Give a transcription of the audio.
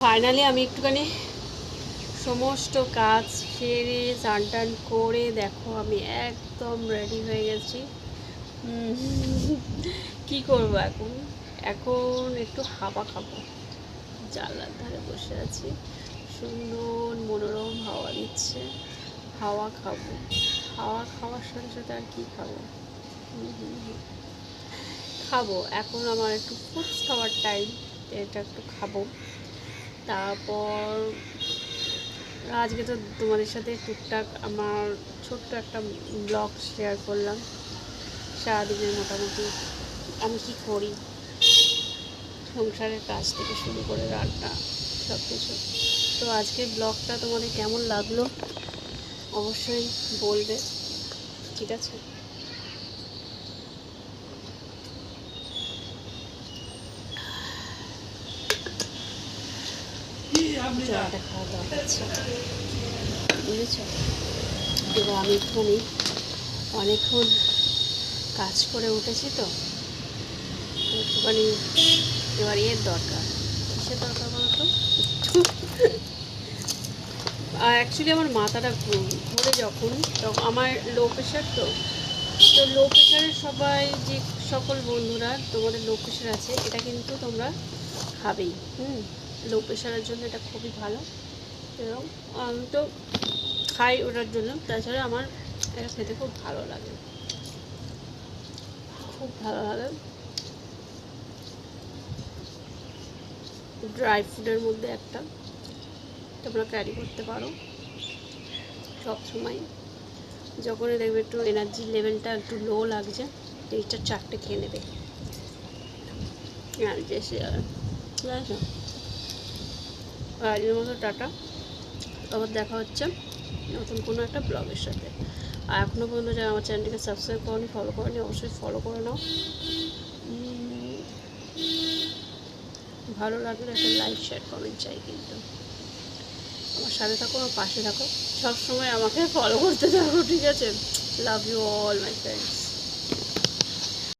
Finally আমি একটুখানি সমস্ত কাজ সেরে স্নান টান করে দেখো আমি একদম রেডি হয়ে গেছি। কি করবো এখন? এখন একটু হাওয়া খাবো। জানলার ধারে বসে আছি, সুন্দর মনোরম হাওয়া দিচ্ছে, হাওয়া খাবো। হাওয়া খাওয়ার সাথে সাথে আর কি খাবো? খাবো এখন আমার একটু ফ্রুটস খাওয়ার টাইম, এটা একটু খাবো। তারপর আজকে তো তোমাদের সাথে টুকটাক আমার ছোট্ট একটা ব্লগ শেয়ার করলাম, সারাদিনের মোটামুটি আমি কী করি, সংসারের কাজ থেকে শুরু করে রান্না সব কিছু। তো আজকের ব্লগটা তোমাদের কেমন লাগলো অবশ্যই বলবে, ঠিক আছে? জলটা খাওয়া দরকার আছে, বুঝেছ? এবার আমি অনেকক্ষণ কাজ করে উঠেছি তো একটুখানি এবার এর দরকার। কিসের দরকার বলো তো? অ্যাকচুয়ালি আমার মাথাটা ঘুরে যখন আমার লো প্রেশার, তো লো প্রেশারের সবাই যে সকল বন্ধুরা তোমাদের লো প্রেশার আছে, এটা কিন্তু তোমরা খাবেই। লো প্রেশারের জন্য এটা খুবই ভালো, এবং আমি তো খাই ওটার জন্য। তাছাড়া আমার এটা খেতে খুব ভালো লাগে, খুব ভালো লাগে। ড্রাই ফ্রুটের মধ্যে একটা তোমরা ক্যারি করতে পারো সব সময়। যখনই দেখবে একটু এনার্জি লেভেলটা একটু লো লাগছে, এইটা 4টে খেয়ে নেবে, এনার্জি এসে যাবে। ঠিক আছে? আজকের মতো টাটা, আবার দেখা হচ্ছে নতুন কোনো একটা ব্লগের সাথে। আর এখনও পর্যন্ত যারা আমার চ্যানেলটিকে সাবস্ক্রাইব করনি, ফলো করনি, অবশ্যই ফলো করে নাও। ভালো লাগলে একটা লাইক শেয়ার কমেন্ট চাই, কিন্তু আমার সাথে থাকো, আমার পাশে থাকো, সবসময় আমাকে ফলো করতে থাকো, ঠিক আছে? Love you all my friends.